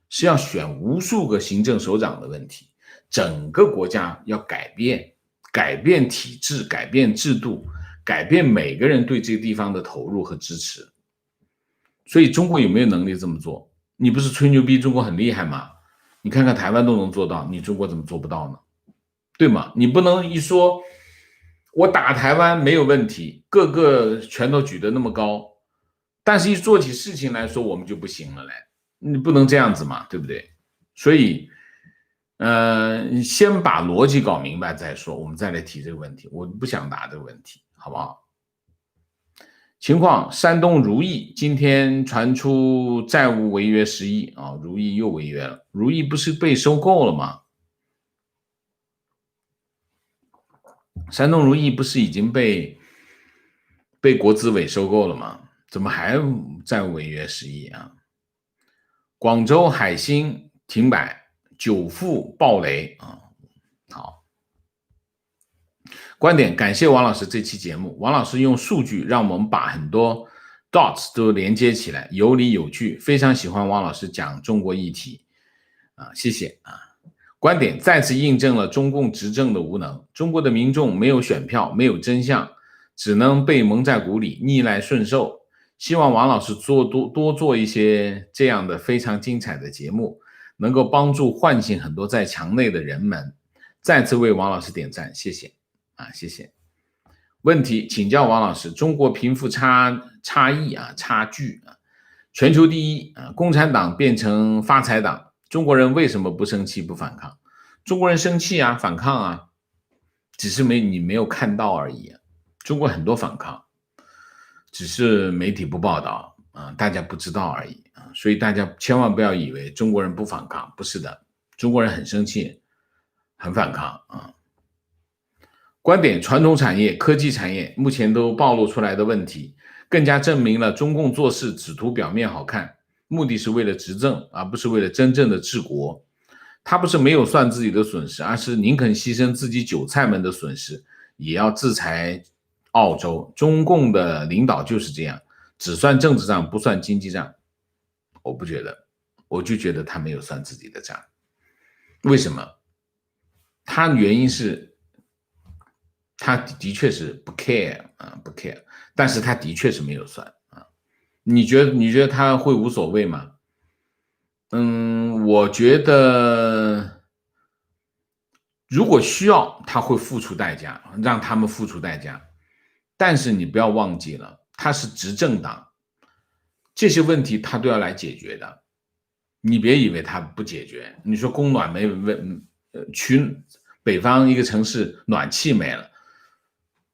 是要选无数个行政首长的问题，整个国家要改变体制，改变制度，改变每个人对这个地方的投入和支持。所以中国有没有能力这么做？你不是吹牛逼中国很厉害吗？你看看台湾都能做到，你中国怎么做不到呢？对吗？你不能一说我打台湾没有问题，个个拳头举得那么高，但是一做起事情来说我们就不行了嘞，你不能这样子嘛，对不对？所以你先把逻辑搞明白再说，我们再来提这个问题。我不想答这个问题，好不好？情况，山东如意今天传出债务违约10亿啊，如意又违约了。如意不是被收购了吗？山东如意不是已经被国资委收购了吗？怎么还债务违约10亿啊？广州海星停摆，9富暴雷啊！好，观点，感谢王老师这期节目。王老师用数据让我们把很多 dots 都连接起来，有理有据，非常喜欢王老师讲中国议题啊，谢谢啊。观点再次印证了中共执政的无能，中国的民众没有选票，没有真相，只能被蒙在鼓里，逆来顺受。希望王老师多做一些这样的非常精彩的节目，能够帮助唤醒很多在墙内的人们。再次为王老师点赞，谢谢啊，谢谢。问题请教王老师，中国贫富差距啊，全球第一啊，共产党变成发财党。中国人为什么不生气不反抗？中国人生气啊，反抗啊，只是你没有看到而已啊。中国很多反抗，只是媒体不报道啊，大家不知道而已啊。所以大家千万不要以为中国人不反抗，不是的，中国人很生气，很反抗啊。观点：传统产业、科技产业目前都暴露出来的问题，更加证明了中共做事只图表面好看，目的是为了执政，而不是为了真正的治国。他不是没有算自己的损失，而是宁肯牺牲自己韭菜们的损失，也要制裁澳洲。中共的领导就是这样，只算政治账，不算经济账。我不觉得，我就觉得他没有算自己的账。为什么？他原因是他的确是不 care 啊，不 care， 但是他的确是没有算啊。你觉得他会无所谓吗？我觉得如果需要，他会付出代价，让他们付出代价。但是你不要忘记了，他是执政党，这些问题他都要来解决的。你别以为他不解决。你说供暖没问，北方一个城市暖气没了，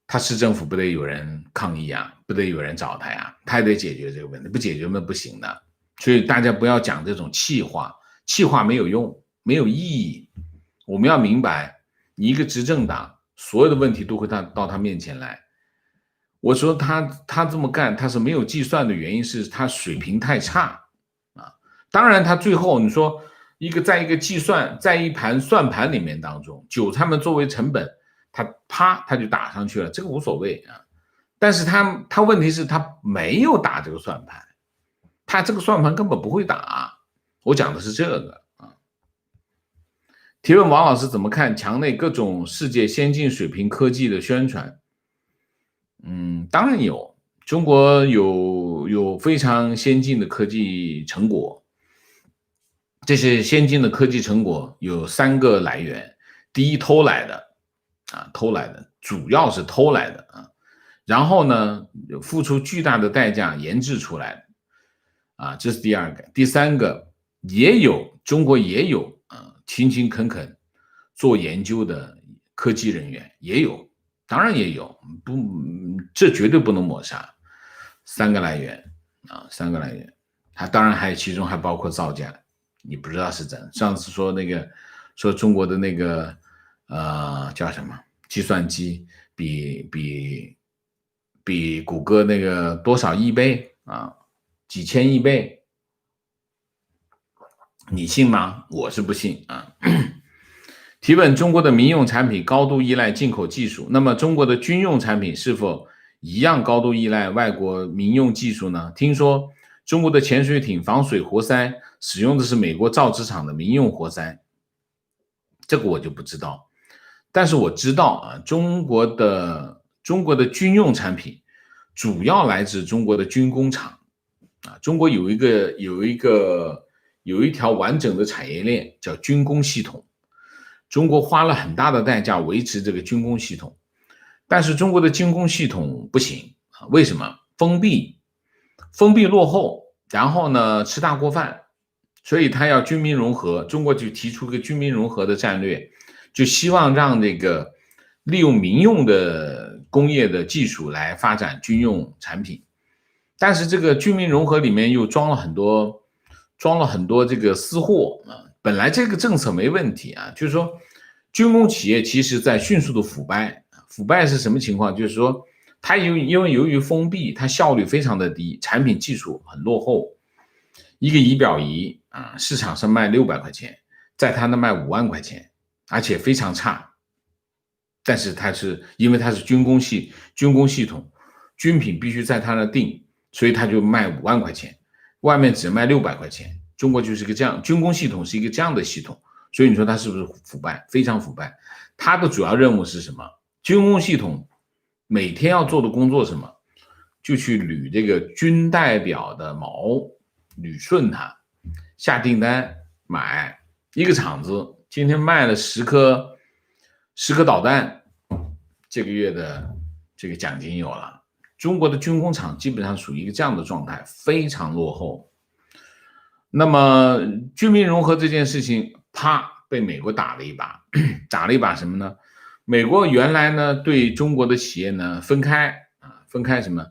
他市政府不得有人抗议啊，不得有人找他呀，他也得解决这个问题，不解决那不行的。所以大家不要讲这种气话，气话没有用，没有意义。我们要明白，你一个执政党，所有的问题都会到他面前来。我说他这么干，他是没有计算的原因是他水平太差啊。当然，他最后你说在一个计算，在一盘算盘里面当中，韭菜们作为成本，他就打上去了，这个无所谓啊。但是他问题是他没有打这个算盘，他这个算盘根本不会打。我讲的是这个啊。提问：王老师怎么看墙内各种世界先进水平科技的宣传？当然有，中国有非常先进的科技成果。这些先进的科技成果有3个来源：第一，偷来的，主要是偷来的啊。然后呢，付出巨大的代价研制出来的啊，这是第2个。第3个，中国也有勤勤恳恳做研究的科技人员，也有，当然也有，这绝对不能抹杀。3个来源啊，3个来源，它当然其中还包括造假，你不知道是真。上次说中国的那个叫什么计算机比谷歌那个多少亿倍啊，几千亿倍，你信吗？我是不信啊。提问：中国的民用产品高度依赖进口技术，那么中国的军用产品是否一样高度依赖外国民用技术呢？听说中国的潜水艇防水活塞使用的是美国造纸厂的民用活塞，这个我就不知道。但是我知道啊，中国的军用产品主要来自中国的军工厂啊。中国有一条完整的产业链叫军工系统。中国花了很大的代价维持这个军工系统，但是中国的军工系统不行啊。为什么？封闭落后，然后呢吃大锅饭，所以他要军民融合。中国就提出一个军民融合的战略，就希望让这个利用民用的工业的技术来发展军用产品。但是这个军民融合里面又装了很多这个私货啊。本来这个政策没问题啊，就是说军工企业其实在迅速的腐败。腐败是什么情况？就是说它因为由于封闭，它效率非常的低，产品技术很落后。一个仪表仪啊，市场上卖600块钱，在它那卖5万块钱，而且非常差。但是因为它是军工系统，军品必须在它那定，所以它就卖5万块钱，外面只卖600块钱。中国就是个这样，军工系统是一个这样的系统，所以你说它是不是腐败？非常腐败。它的主要任务是什么？军工系统每天要做的工作是什么？就去捋这个军代表的毛，捋顺它，下订单买。一个厂子今天卖了10颗导弹，这个月的这个奖金有了。中国的军工厂基本上属于一个这样的状态，非常落后。那么军民融合这件事情，被美国打了一把。打了一把什么呢？美国原来呢对中国的企业呢分开什么？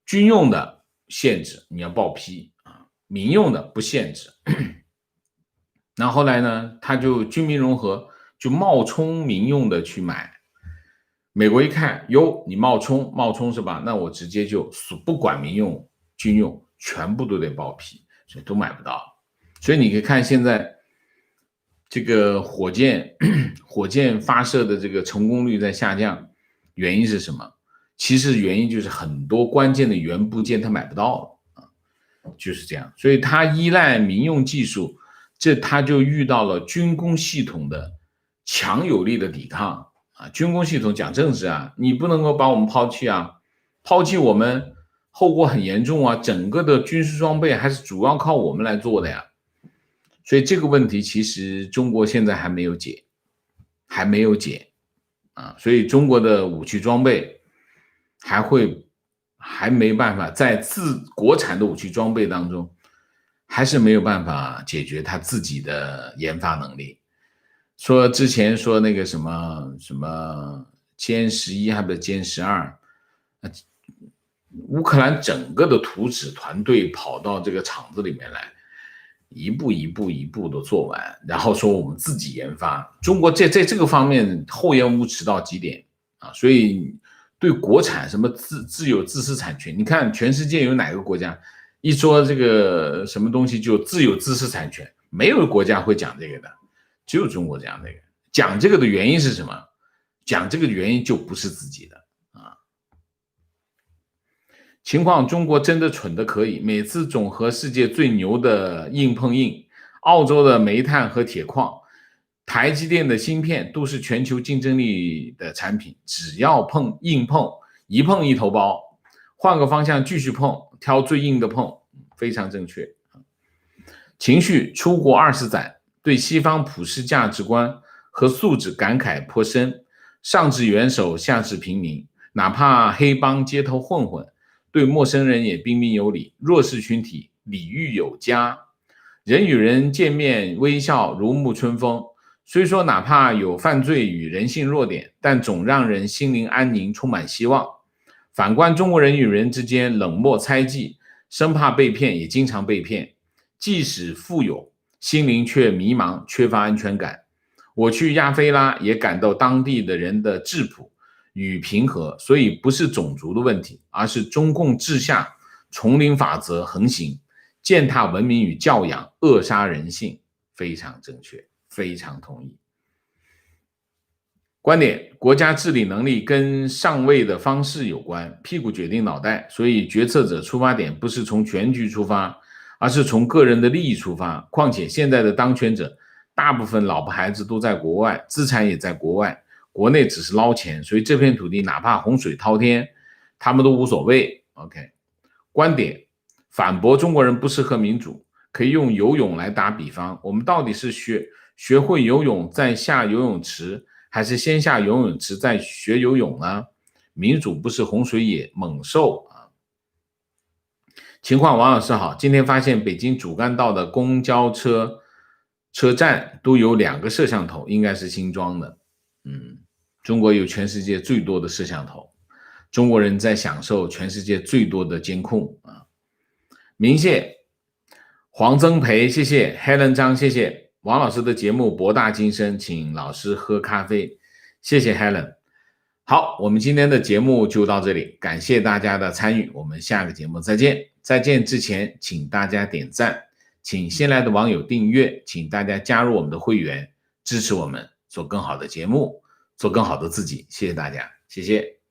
军用的限制，你要报批啊，民用的不限制。然后后来呢，他就军民融合，就冒充民用的去买。美国一看，哟，你冒充是吧？那我直接就不管民用、军用，全部都得报批，所以都买不到。所以你可以看现在这个火箭发射的这个成功率在下降，原因是什么？其实原因就是很多关键的元部件它买不到了，就是这样。所以它依赖民用技术，这它就遇到了军工系统的强有力的抵抗啊！军工系统讲政治啊，你不能够把我们抛弃啊，抛弃我们后果很严重啊！整个的军事装备还是主要靠我们来做的呀。所以这个问题其实中国现在还没有解啊！所以中国的武器装备还没办法在国产的武器装备当中，还是没有办法解决它自己的研发能力。说之前说那个什么歼11还不是歼12，乌克兰整个的图纸团队跑到这个厂子里面来，一步都做完，然后说我们自己研发。中国在这个方面厚颜无耻到极点啊！所以对国产什么自有知识产权，你看全世界有哪个国家一说这个什么东西就自有知识产权，没有国家会讲这个的，只有中国讲这个。讲这个的原因是什么？讲这个的原因就不是自己的啊。情况中国真的蠢的可以，每次总和世界最牛的硬碰硬，澳洲的煤炭和铁矿，台积电的芯片都是全球竞争力的产品，只要硬碰，一碰一头包，换个方向继续碰，挑最硬的碰，非常正确。情绪出国20载，对西方普世价值观和素质感慨颇深，上至元首，下至平民，哪怕黑帮街头混混，对陌生人也彬彬有礼，弱势群体礼遇有加，人与人见面微笑如沐春风。虽说哪怕有犯罪与人性弱点，但总让人心灵安宁，充满希望。反观中国人与人之间冷漠猜忌，生怕被骗也经常被骗，即使富有，心灵却迷茫，缺乏安全感。我去亚非拉也感到当地的人的质朴与平和，所以不是种族的问题，而是中共治下丛林法则横行，践踏文明与教养，扼杀人性。非常正确，非常同意。观点：国家治理能力跟上位的方式有关，屁股决定脑袋，所以决策者出发点不是从全局出发，而是从个人的利益出发。况且现在的当权者大部分老婆孩子都在国外，资产也在国外，国内只是捞钱，所以这片土地哪怕洪水滔天，他们都无所谓。OK， 观点反驳中国人不适合民主，可以用游泳来打比方。我们到底是学会游泳再下游泳池，还是先下游泳池再学游泳呢？民主不是洪水野猛兽啊！情况，王老师好，今天发现北京主干道的公交车站都有2个摄像头，应该是新装的。中国有全世界最多的摄像头，中国人在享受全世界最多的监控啊！明谢黄增培，谢谢 Helen 张，谢谢王老师的节目博大精深，请老师喝咖啡，谢谢 Helen。好，我们今天的节目就到这里，感谢大家的参与，我们下个节目再见。再见之前，请大家点赞，请新来的网友订阅，请大家加入我们的会员，支持我们做更好的节目，做更好的自己。谢谢大家，谢谢。